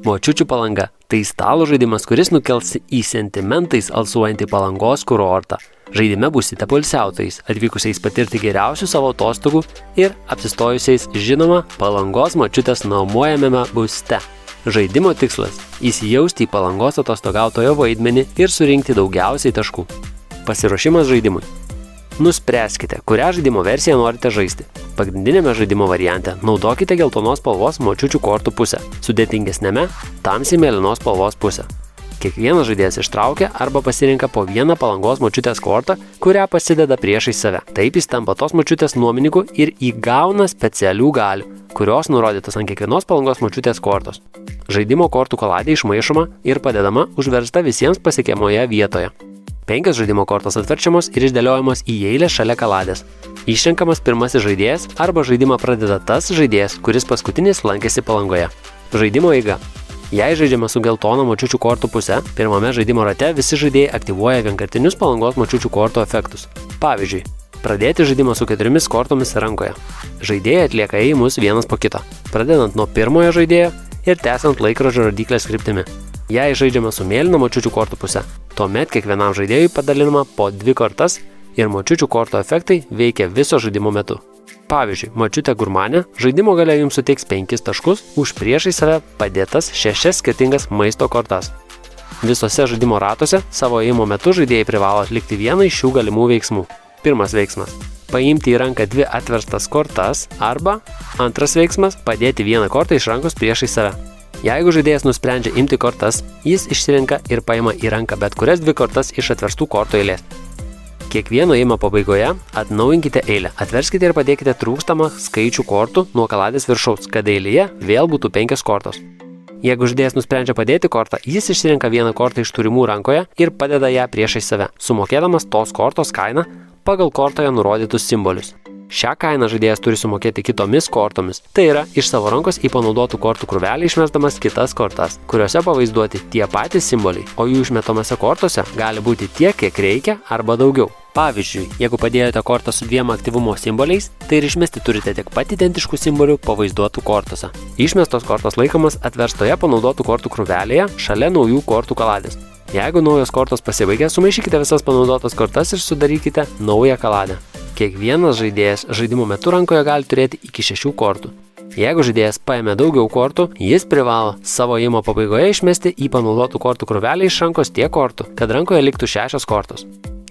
Močiučių palanga – tai stalo žaidimas, kuris nukels į sentimentais alsuojantį Palangos kurortą. Žaidime būsite poilsiautojais, atvykusiais patirti geriausių savo atostogų ir apsistojusiais, žinoma, Palangos močiutės nuomojamame būste. Žaidimo tikslas – įsijausti į Palangos atostogautojo vaidmenį ir surinkti daugiausiai taškų. Pasiruošimas žaidimui. Nuspręskite, kurią žaidimo versiją norite žaisti. Pagrindinėme žaidimo variante naudokite geltonos spalvos močiučių kortų pusę, sudėtingesnėme – tamsiai mėlynos spalvos pusę. Kiekvienas žaidėjas ištraukia arba pasirenka po vieną Palangos močiutės kortą, kurią pasideda priešais save. Taip jis tampa tos močiutės nuomininku ir įgauna specialių galių, kurios nurodytos ant kiekvienos Palangos močiutės kortos. Žaidimo kortų kaladė išmaišoma ir padedama užversta visiems pasiekiamoje vietoje. 5 žaidimo kortos atverčiamos ir išdėliojamos į eilę šalia kaladės. Išrenkamas pirmasis žaidėjas arba žaidimą pradeda tas žaidėjas, kuris paskutinis lankėsi Palangoje. Žaidimo eiga. Jei žaidžiame su geltona močiučių kortų puse, pirmame žaidimo rate visi žaidėjai aktyvuoja vienkartinius Palangos močiučių kortų efektus. Pavyzdžiui, pradėti žaidimą su 4 kortomis rankoje. Žaidėjai atlieka ėjimus vienas po kito, pradedant nuo pirmojo žaidėjo ir tęsiant laikrodžio rodyklės kryptimi. Jei žaidžiame su mėlyna močiučių kortų puse, tuomet kiekvienam žaidėjui padalinama po 2 kortas ir močiučių kortų efektai veikia viso žaidimo metu. Pavyzdžiui, močiutė gurmanė žaidimo gale jums suteiks 5 taškus už priešai save padėtas 6 skirtingas maisto kortas. Visose žaidimo ratuose savo ėjimo metu žaidėjai privalo atlikti vieną iš šių galimų veiksmų. Pirmas veiksmas – paimti į ranką 2 atverstas kortas arba antras veiksmas – padėti vieną kortą iš rankos priešai save. Jeigu žaidėjas nusprendžia imti kortas, jis išsirenka ir paima į ranką bet kurias 2 kortas iš atverstų kortų eilės. Kiekvieno ėjimo pabaigoje atnaujinkite eilę, atverskite ir padėkite trūkstamą skaičių kortų nuo kaladės viršaus, kad eilėje vėl būtų 5 kortos. Jeigu žaidėjas nusprendžia padėti kortą, jis išsirenka vieną kortą iš turimų rankoje ir padeda ją priešais save, sumokėdamas tos kortos kainą pagal kortoje nurodytus simbolius. Šią kainą žaidėjas turi sumokėti kitomis kortomis, tai yra iš savo rankos į panaudotų kortų krūvelį išmesdamas kitas kortas, kuriuose pavaizduoti tie patys simboliai, o jų išmetamose kortose gali būti tiek, kiek reikia arba daugiau. Pavyzdžiui, jeigu padėjote kortą su 2 aktyvumo simboliais, tai ir išmesti turite tiek pat identiškų simbolių pavaizduotų kortose. Išmestos kortos laikomas atverstoje panaudotų kortų krūvelėje šalia naujų kortų kaladės. Jeigu naujos kortos pasibaigia, sumaišykite visas panaudotas kortas ir sudarykite naują kaladę. Kiekvienas žaidėjas žaidimo metu rankoje gali turėti iki 6 kortų. Jeigu žaidėjas paėmė daugiau kortų, jis privalo savo ėjimo pabaigoje išmesti į panaudotų kortų krūvelę iš rankos tiek kortų, kad rankoje liktų 6 kortos.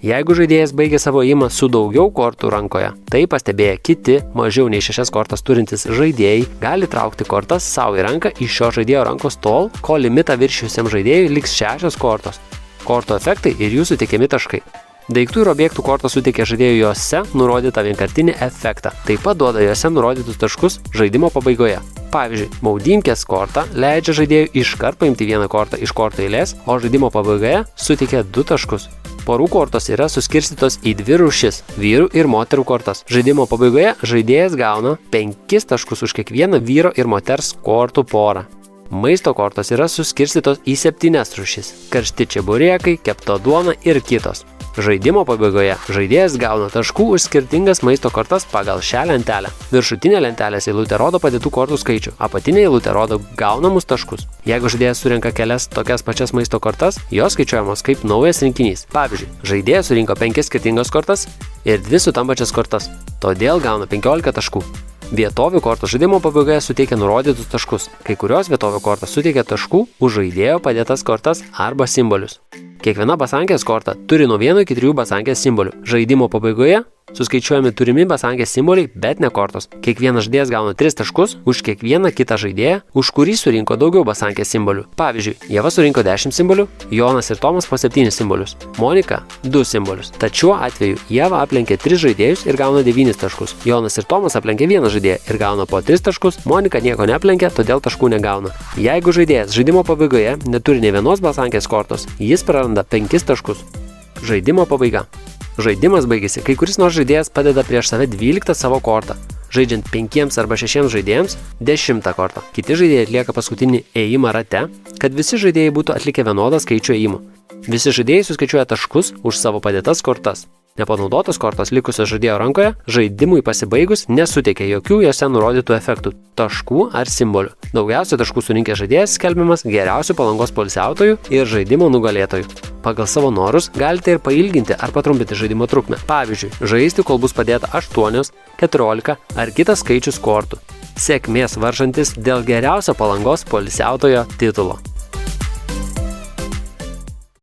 Jeigu žaidėjas baigė savo ėjimą su daugiau kortų rankoje, tai pastebėję kiti, mažiau nei 6 kortas turintys žaidėjai, gali traukti kortas savo į ranką iš šio žaidėjo rankos tol, kol limitą viršijusiam žaidėjui liks 6 kortos. Kortų efektai ir jų suteikiami taškai. Daiktų ir objektų kortos suteikia žaidėjui jose nurodytą vienkartinį efektą, taip pat duoda jose nurodytus taškus žaidimo pabaigoje. Pavyzdžiui, maudymkės korta leidžia žaidėjui iškart paimti vieną kortą iš kortų eilės, o žaidimo pabaigoje suteikia 2 taškus. Porų kortos yra suskirstytos į 2 rūšis – vyrų ir moterų kortas. Žaidimo pabaigoje žaidėjas gauna 5 taškus už kiekvieną vyro ir moters kortų porą. Maisto kortos yra suskirstytos į 7 rūšis – karšti čeburėkai, kepta duona ir kitos. Žaidimo pabaigoje žaidėjas gauna taškų už skirtingas maisto kortas pagal šią lentelę. Viršutinė lentelės eilutė rodo padėtų kortų skaičių, apatinė eilutė rodo gaunamus taškus. Jeigu žaidėjas surenka kelias tokias pačias maisto kortas, jos skaičiuojamos kaip naujas rinkinys. Pavyzdžiui, žaidėjas surinko 5 skirtingas kortas ir 2 sutampančias kortas, todėl gauna 15 taškų. Vietovių kortos žaidimo pabaigoje suteikia nurodytus taškus. Kai kurios vietovių kortos suteikia taškų už žaidėjo padėtas kortas arba simbolius. Kiekviena basankės korta turi nuo 1 iki 3 basankės simbolių. Žaidimo pabaigoje suskaičiuojami turimi basankės simboliai, bet ne kortos. Kiekvienas žaidėjas gauna 3 taškus už kiekvieną kitą žaidėją, už kurį surinko daugiau basankės simbolių. Pavyzdžiui, Ieva surinko 10 simbolių, Jonas ir Tomas po 7 simbolius, Monika 2 simbolius. Tad šiuo atveju Ieva aplenkė 3 žaidėjus ir gauna 9 taškus. Jonas ir Tomas aplenkė 1 žaidėją ir gauna po 3 taškus, Monika nieko neaplenkė, todėl taškų negauna. Jeigu žaidėjas žaidimo pabaigoje neturi nė vienos basankės kortos, jis praranda 5 taškus. Žaidimo pabaiga. Žaidimas baigėsi, kai kuris nors žaidėjas padeda prieš save 12 savo kortą, žaidžiant 5 arba 6 žaidėjams 10 kortą. Kiti žaidėjai atlieka paskutinį ėjimą rate, kad visi žaidėjai būtų atlikę vienodą skaičių ėjimų. Visi žaidėjai suskaičiuoja taškus už savo padėtas kortas. Nepanaudotos kortos likusios žaidėjo rankoje žaidimui pasibaigus nesuteikia jokių jose nurodytų efektų, taškų ar simbolių. Daugiausiai taškų surinkęs žaidėjas skelbiamas geriausiu palangos poilsiautoju ir žaidimo nugalėtoju. Pagal savo norus galite ir pailginti ar patrumpinti žaidimo trukmę. Pavyzdžiui, žaisti, kol bus padėta 8, 14 ar kitas skaičius kortų. Sėkmės varžantis dėl geriausio palangos poilsiautojo titulo.